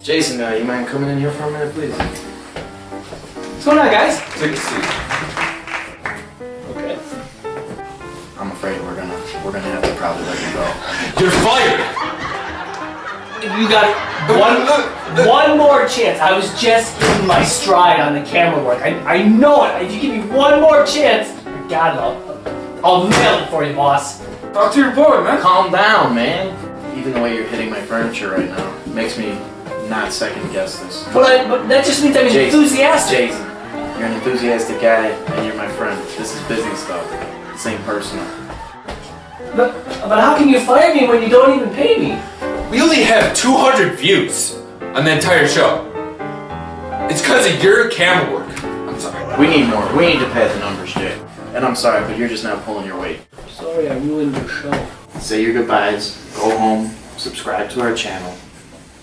Jason, you mind coming in here for a minute, please? What's going on, guys? Take a seat. Okay. I'm afraid we're gonna have to probably let you go. You're fired! You got one more chance. I was just in my stride on the camera work. I know it. If you give me one more chance, God, I'll nail it for you, boss. Talk to your boy, man. Calm down, man. Even the way you're hitting my furniture right now makes me not second guess this. But that just means I'm enthusiastic. Jason, you're an enthusiastic guy and you're my friend. This is busy stuff. This ain't personal. But how can you fire me when you don't even pay me? We only have 200 views on the entire show. It's because of your camera work. I'm sorry. We need more. We need to pad the numbers, Jay. And I'm sorry, but you're just not pulling your weight. Sorry, I ruined your show. Say your goodbyes, go home, subscribe to our channel,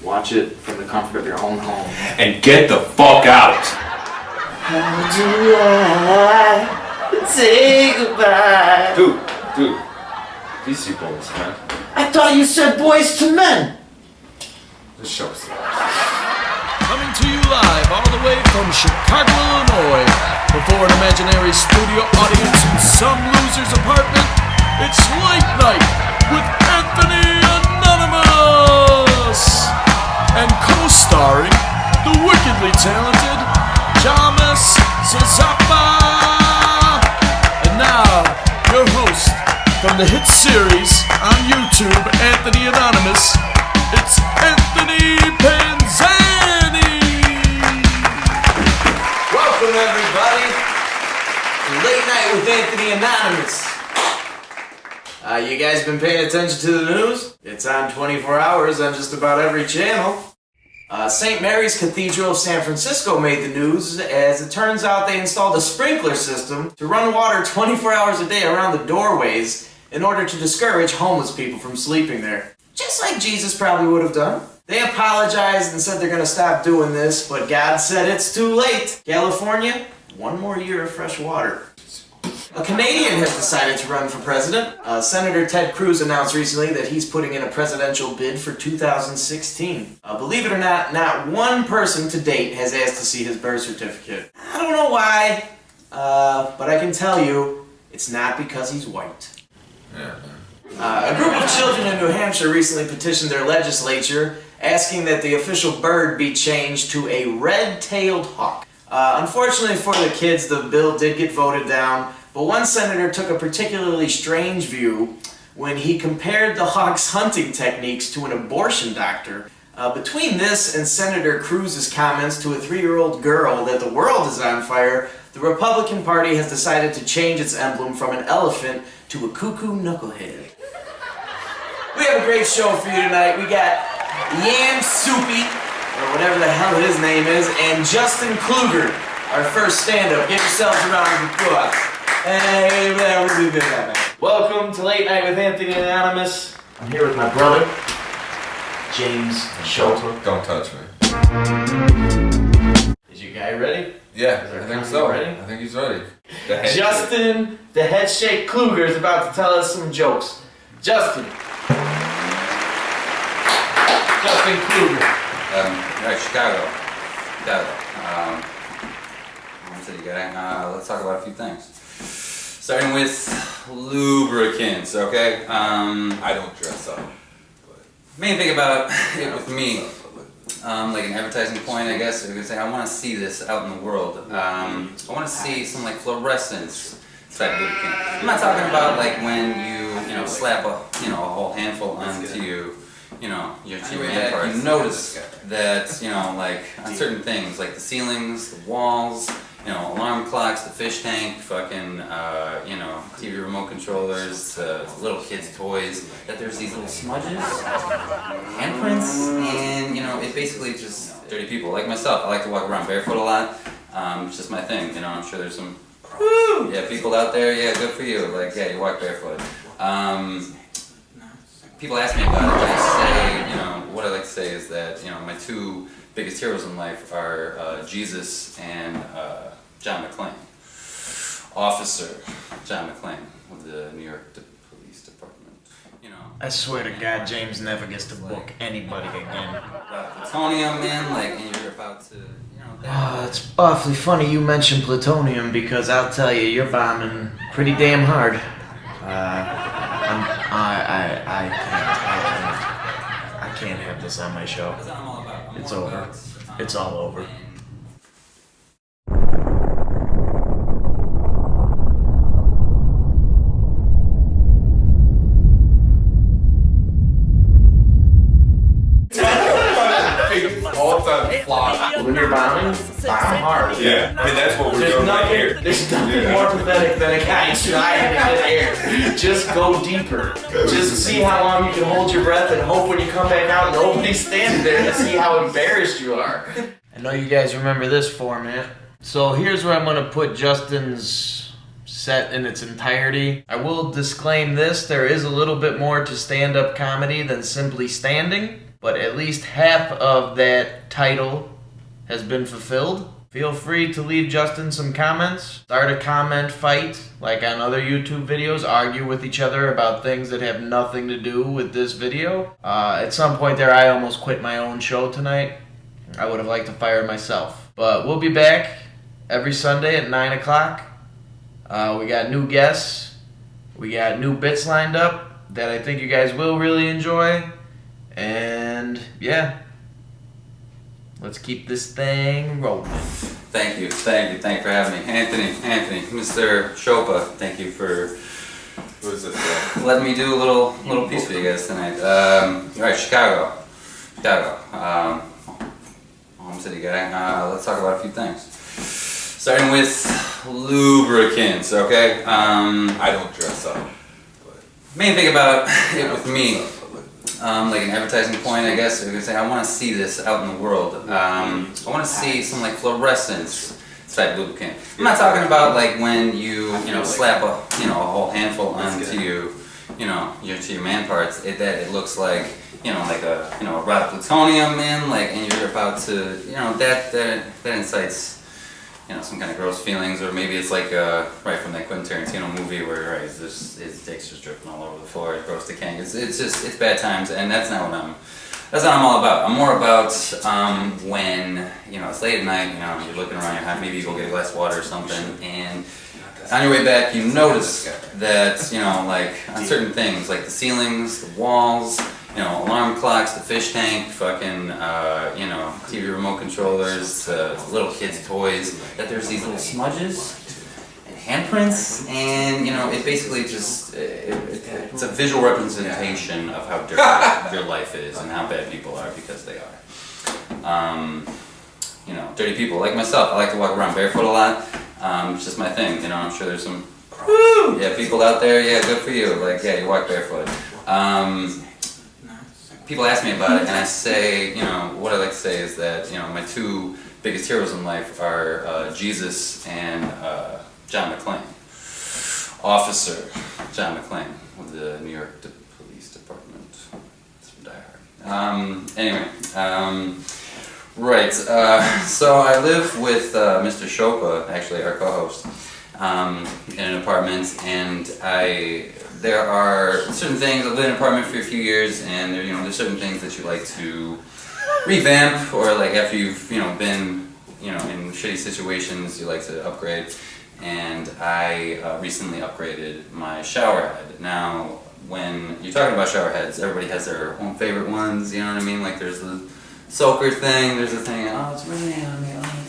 watch it from the comfort of your own home. And get the fuck out. How do I say goodbye? Dude. These two boys, man. I thought you said boys to men. This show's Coming to you live all the way from Chicago, Illinois. Before an imaginary studio audience in some loser's apartment, it's Late Night with Anthony Anonymous. And co-starring the wickedly talented Jamis Zazapa. And now, your host from the hit series on YouTube, Anthony Anonymous, it's Anthony Panzani! Welcome everybody to Late Night with Anthony Anonymous. You guys been paying attention to the news? It's on 24 hours on just about every channel. St. Mary's Cathedral of San Francisco made the news as it turns out they installed a sprinkler system to run water 24 hours a day around the doorways in order to discourage homeless people from sleeping there. Just like Jesus probably would have done. They apologized and said they're going to stop doing this, but God said it's too late. California, one more year of fresh water. A Canadian has decided to run for president. Senator Ted Cruz announced recently that he's putting in a presidential bid for 2016. Believe it or not one person to date has asked to see his birth certificate. I don't know why, but I can tell you, it's not because he's white. A group of children in New Hampshire recently petitioned their legislature asking that the official bird be changed to a red-tailed hawk. Unfortunately for the kids, the bill did get voted down, but one senator took a particularly strange view when he compared the hawk's hunting techniques to an abortion doctor. Between this and Senator Cruz's comments to a 3-year-old girl that the world is on fire, the Republican Party has decided to change its emblem from an elephant to a cuckoo knucklehead. We have a great show for you tonight. We got Yam Soupy, or whatever the hell his name is, and Justin Kluger, our first stand-up. Give yourselves a round of applause. Hey, we'll do that. Welcome to Late Night with Anthony Anonymous. I'm here with my brother, James Shelter. Don't touch me. Is your guy ready? Yeah, Is our I think comedy so. ready? I think he's ready. Justin, the head shake Kluger, is about to tell us some jokes. Justin Kluger. Right, Chicago. One city guy. Let's talk about a few things. Starting with lubricants, okay? I don't dress up. Main thing about it with me, like an advertising point, I guess, you could say I want to see this out in the world. I want to see some like fluorescence type lubricant. I'm not talking about like when you slap a whole handful onto your hand part. You notice that like on certain things like the ceilings, the walls, alarm clocks, the fish tank, fucking TV remote controllers, little kids' toys, that there's these little smudges, handprints, and it basically just dirty people like myself. I like to walk around barefoot a lot. It's just my thing. I'm sure there's some people out there. Yeah, good for you. Like you walk barefoot. People ask me about it, but I say, what I like to say is that, my two biggest heroes in life are Jesus and John McClane. Officer John McClane of the New York Police Department. you know. I swear to God, James never gets to book anybody again. Plutonium, man, like, and you're about to, you know. Oh, it's awfully funny you mentioned plutonium because I'll tell you, you're bombing pretty damn hard. I can't have this on my show. That's what I'm all about. I'm It's more over. about, It's all over. when- All time flop. When you're bombing, bomb hard. Yeah, I mean that's what we're doing right here. There's nothing Yeah. more pathetic than a guy trying to get air. Just go deeper. Just see how long you can hold your breath and hope when you come back out, nobody's standing there to see how embarrassed you are. I know you guys remember this format. So here's where I'm going to put Justin's set in its entirety. I will disclaim this, there is a little bit more to stand-up comedy than simply standing, but at least half of that title has been fulfilled. Feel free to leave Justin some comments. Start a comment fight, like on other YouTube videos. Argue with each other about things that have nothing to do with this video. At some point there, I almost quit my own show tonight. I would have liked to fire myself. But we'll be back every Sunday at 9 o'clock. We got new guests. We got new bits lined up that I think you guys will really enjoy. And yeah, let's keep this thing rolling. Thank you for having me. Anthony, Mr. Chopa, thank you for What is this? letting me do a little piece for you guys tonight. Alright, Chicago. Home city guy. Let's talk about a few things. Starting with lubricants, okay? I don't dress up. Main thing about it with me, like an advertising point, I guess, we could say I want to see this out in the world. I want to see some like fluorescence type lubricant. I'm not talking about like when you slap a a whole handful onto your man parts. It looks like like a a rod of plutonium, man, like, and you're about to that incites some kind of gross feelings, or maybe it's like right from that Quentin Tarantino movie where his dick's just dripping all over the floor, it's gross decaying. It's bad times, and that's not what I'm all about. I'm more about when it's late at night, you're looking around your house, maybe you go get a glass of water or something, and on your way back you notice that like on certain things like the ceilings, the walls, alarm clocks, the fish tank, fucking, TV remote controllers, little kids' toys, that there's these little smudges and handprints, and, it basically just, it's a visual representation of how dirty your life is and how bad people are because they are. Dirty people like myself. I like to walk around barefoot a lot. It's just my thing, I'm sure there's some, people out there, good for you, like, you walk barefoot. People ask me about it, and I say, what I like to say is that, my two biggest heroes in life are Jesus and John McClane. Officer John McClane of the New York Police Department. It's from Die Hard. Right. So I live with Mr. Chopa, actually our co-host, in an apartment, and there are certain things. I've lived in an apartment for a few years, and there's certain things that you like to revamp, or like after you've been in shitty situations, you like to upgrade. And I recently upgraded my shower head. Now, when you're talking about shower heads, everybody has their own favorite ones. You know what I mean? Like there's the soaker thing. There's the thing. Oh, it's raining on me. Oh my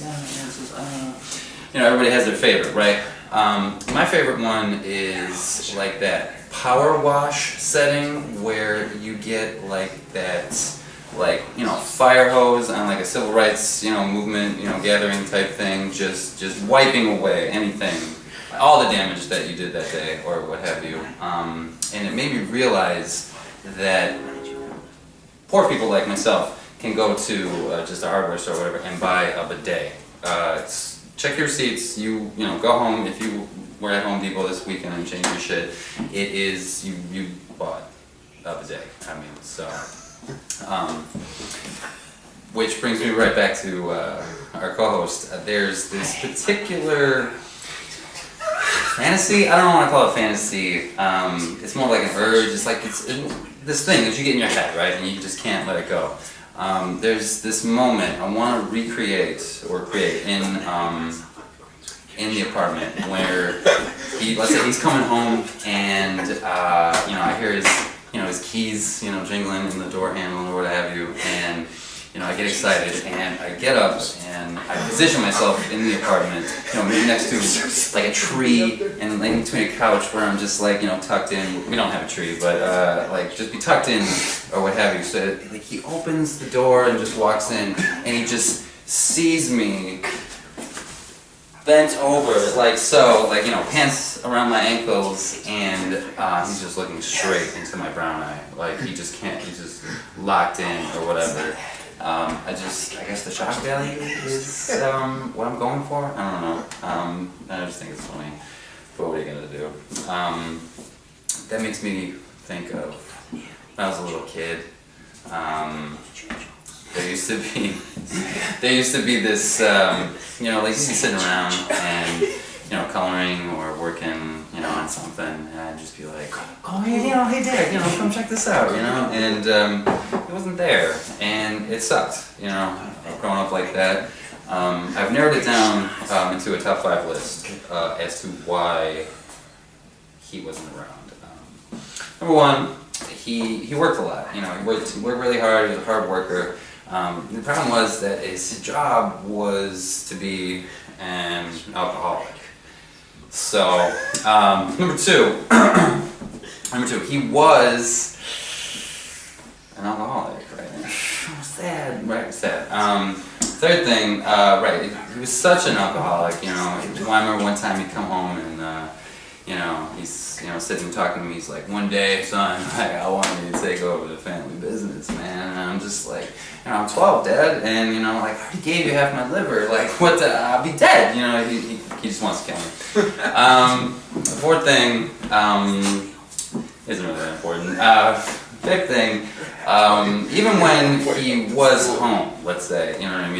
God. Everybody has their favorite, right? My favorite one is like that power wash setting where you get like that, fire hose on like a civil rights, movement, gathering type thing, just wiping away anything, all the damage that you did that day or what have you. And it made me realize that poor people like myself can go to just a hardware store or whatever and buy a bidet. Check your receipts. You go home if you were at Home Depot this weekend and changed your shit. It is you bought a bidet. I mean, so. Which brings me right back to our co-host. There's this particular fantasy? I don't want to call it fantasy. It's more like an urge. It's like it's this thing that you get in your head, right? And you just can't let it go. There's this moment I want to recreate or create in the apartment where let's say he's coming home and I hear his keys jingling in the door handle or what have you, and I get excited and I get up and I position myself in the apartment, maybe next to like a tree and like between a couch where I'm just like tucked in. We don't have a tree, but like just be tucked in or what have you. So like he opens the door and just walks in and he just sees me bent over like so, like pants around my ankles, and he's just looking straight into my brown eye, like he just locked in or whatever. I guess the shock value is what I'm going for. I don't know. I just think it's funny. But what are you gonna do? That makes me think of when I was a little kid. There used to be this, like you see sitting around and, coloring or working, on something, and I'd just be like, oh, hey Dad, come check this out, and it wasn't there, and it sucked, growing up like that. I've narrowed it down into a top 5 list as to why he wasn't around. Number 1, he worked a lot, he worked really hard, he was a hard worker. The problem was that his job was to be an alcoholic. So, number two, he was an alcoholic, right? Sad, right? Sad. Third thing, right, he was such an alcoholic, I remember one time he'd come home and, he's, sitting talking to me, he's like, one day, son, I want you to take over the family business, man, and I'm just like, I'm 12, Dad, and, I already gave you half my liver, like, what the, I'll be dead, he just wants to kill me. The fourth thing, isn't really that important. Fifth thing, even when he was home, let's say,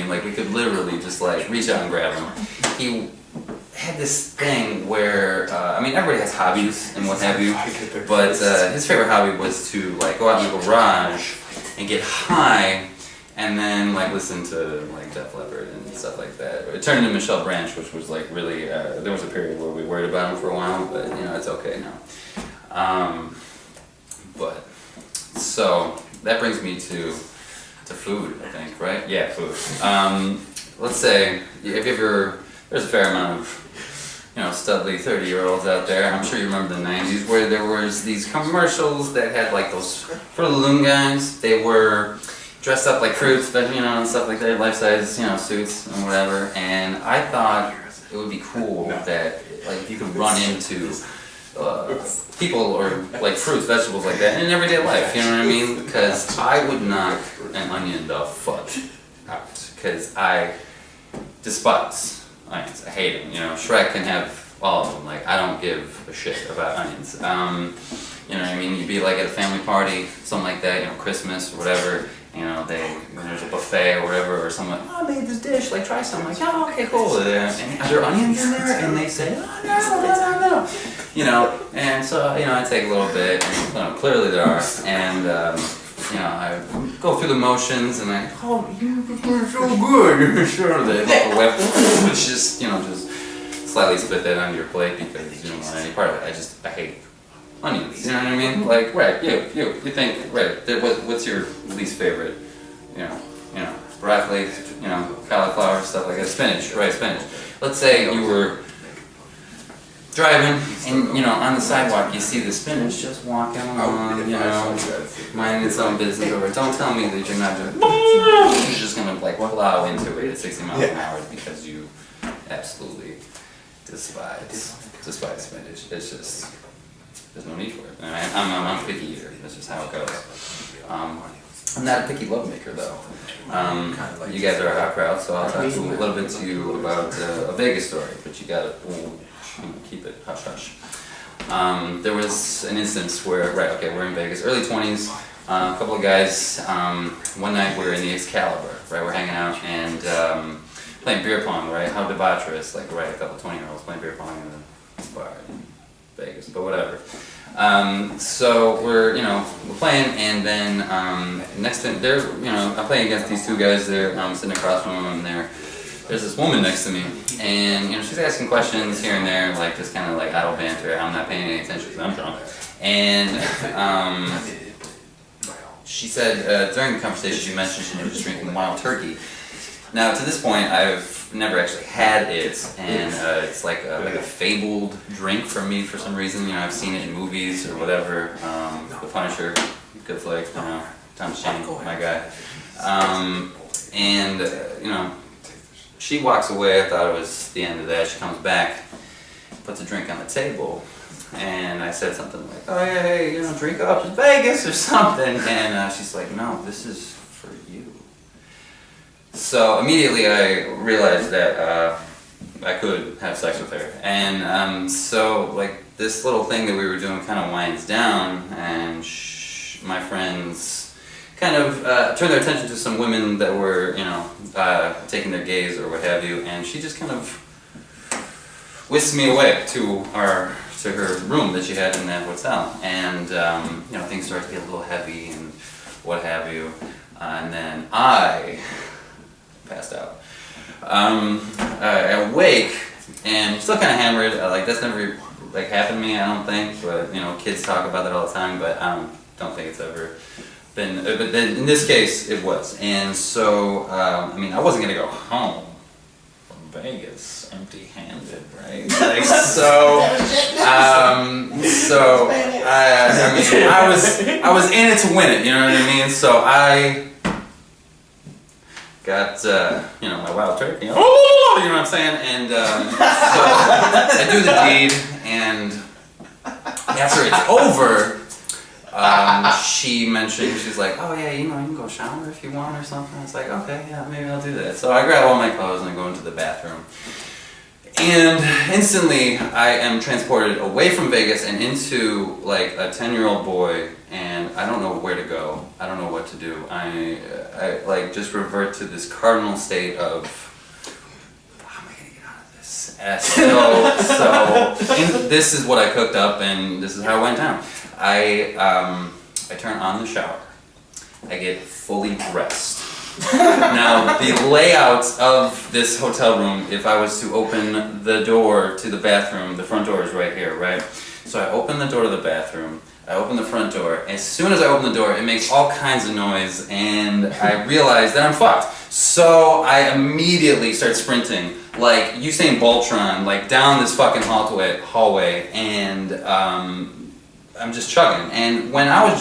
like, we could literally just, like, reach out and grab him, he had this thing where, everybody has hobbies and what have you, but his favorite hobby was to like go out in the garage and get high and then like listen to like Def Leppard and stuff like that. It turned into Michelle Branch, which was like really, there was a period where we worried about him for a while, but it's okay now. So that brings me to food, I think, right? Yeah, food. Let's say if there's a fair amount of studly 30-year-olds out there. I'm sure you remember the 90s where there was these commercials that had like those Fruit Loom guys. They were dressed up like fruits, but and stuff like that, life-size, suits and whatever. And I thought it would be cool that like if you could run into people or like fruits, vegetables like that in everyday life. You know what I mean? Because I would knock an onion the fuck out. Because I despise onions. I hate them. Shrek can have all of them. Like, I don't give a shit about onions. You know what I mean? You'd be like at a family party, something like that, Christmas or whatever, there's a buffet or whatever, or someone, I made this dish, like, try something. Like, oh, okay, cool. And are there onions in there? And they say, oh, no. And so, I take a little bit, and clearly there are, and, I go through the motions and you're so good, you're sure that it's just, just slightly spit that onto your plate because you don't want any part of it. I hate onions, you know what I mean? Like, right, you think, right, what's your least favorite, broccoli, cauliflower, stuff like that, spinach. Let's say you were driving and, on the sidewalk you see the spinach just walking along, minding its own business over. Don't tell me that you're not just gonna like plow into it at 60 miles an hour because you absolutely despise spinach. It's just, there's no need for it. I'm a picky eater. That's just how it goes. I'm not a picky lovemaker though. You guys are a hot crowd, so I'll talk a little bit to you about a Vegas story, but you gotta keep it hush hush. There was an instance where, we're in Vegas, early 20s, a couple of guys, one night we were in the Excalibur, right, we're hanging out and playing beer pong, right, how debaucherous, like, right, a couple 20-year-olds playing beer pong in the far in Vegas, but whatever. So we're playing, and then next thing I'm playing against these two guys there. I'm sitting across from them, and there's this woman next to me, and she's asking questions here and there, like just kind of like idle banter. I'm not paying any attention because I'm drunk. And she said during the conversation, she mentioned she was drinking wild turkey. Now, to this point, I've never actually had it, and it's like a fabled drink for me for some reason. I've seen it in movies or whatever. The Punisher, good flick. Tom Shane, my guy. She walks away. I thought it was the end of that. She comes back, puts a drink on the table, and I said something like, "Oh yeah, hey, drink up, it's Vegas or something." And she's like, "No, this is for you." So immediately I realized that I could have sex with her, and so like this little thing that we were doing kind of winds down, and my friends kind of turned their attention to some women that were taking their gaze or what have you, and she just kind of whisked me away to her room that she had in that hotel, and things started to get a little heavy and what have you, and then I passed out. I awake and still kind of hammered. That's never happened to me, I don't think. But kids talk about that all the time. But I don't think it's ever been. But then in this case, it was. And so I wasn't gonna go home from Vegas empty-handed, right? I was in it to win it. You know what I mean? So I got my wild turkey, you know what I'm saying, and so I do the deed, and after it's over, she mentioned, she's like, "Oh yeah, you can go shower if you want or something." It's like, okay, yeah, maybe I'll do that. So I grab all my clothes and I go into the bathroom, and instantly I am transported away from Vegas and into like a 10-year-old boy, and I don't know where to go. I don't know what to do. I just revert to this cardinal state of, how am I gonna get out of this? This is what I cooked up, and this is how it went down. I turn on the shower. I get fully dressed. Now, the layout of this hotel room, if I was to open the door to the bathroom, the front door is right here, right? So I open the door to the bathroom, I open the front door. As soon as I open the door, it makes all kinds of noise, and I realize that I'm fucked. So I immediately start sprinting, like Usain Boltron, like down this fucking hallway, and I'm just chugging. And when I was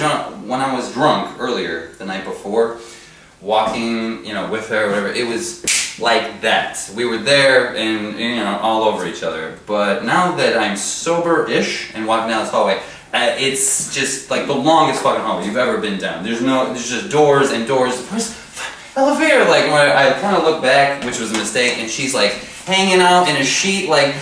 drunk earlier the night before, walking, with her or whatever, it was like that. We were there and, all over each other. But now that I'm sober-ish and walking down this hallway, it's just like the longest fucking hallway you've ever been down. There's just doors and doors. Where's the elevator? Like, when I kind of look back, which was a mistake, and she's like hanging out in a sheet, like,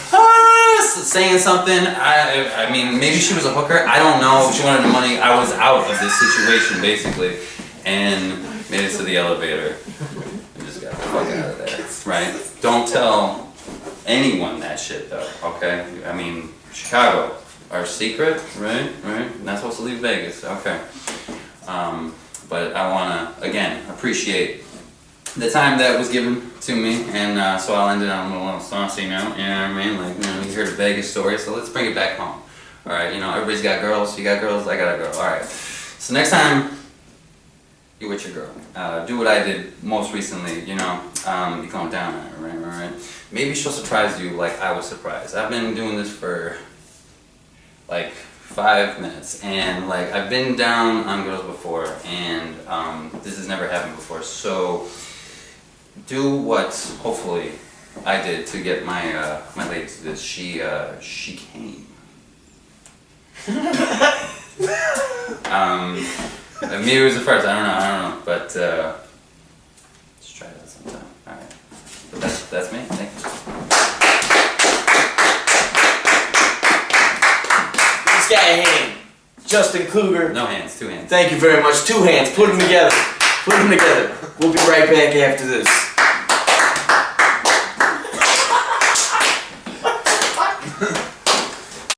saying something. I mean, maybe she was a hooker. I don't know. She wanted the money. I was out of this situation, basically. And made it to the elevator. We just got the fuck out of there, right? Don't tell anyone that shit, though, okay? I mean, Chicago, our secret, right? Not supposed to leave Vegas, okay. But I want to, again, appreciate the time that was given to me, and so I'll end it on a little saucy note, you know what I mean? Like, you heard a Vegas story, so let's bring it back home. All right, everybody's got girls. You got girls, I got a girl. All right. So next time you're with your girl, do what I did most recently, you calm down on her, right? Maybe she'll surprise you like I was surprised. I've been doing this for like 5 minutes, and like I've been down on girls before, and this has never happened before. So do what hopefully I did to get my lady to this. She came. Maybe it was the first. I don't know. But let's try that sometime. All right. But that's me. Thank you. This guy a hand. Justin Kluger. No hands. 2 hands. Thank you very much. 2 hands. Put them together. We'll be right back after this.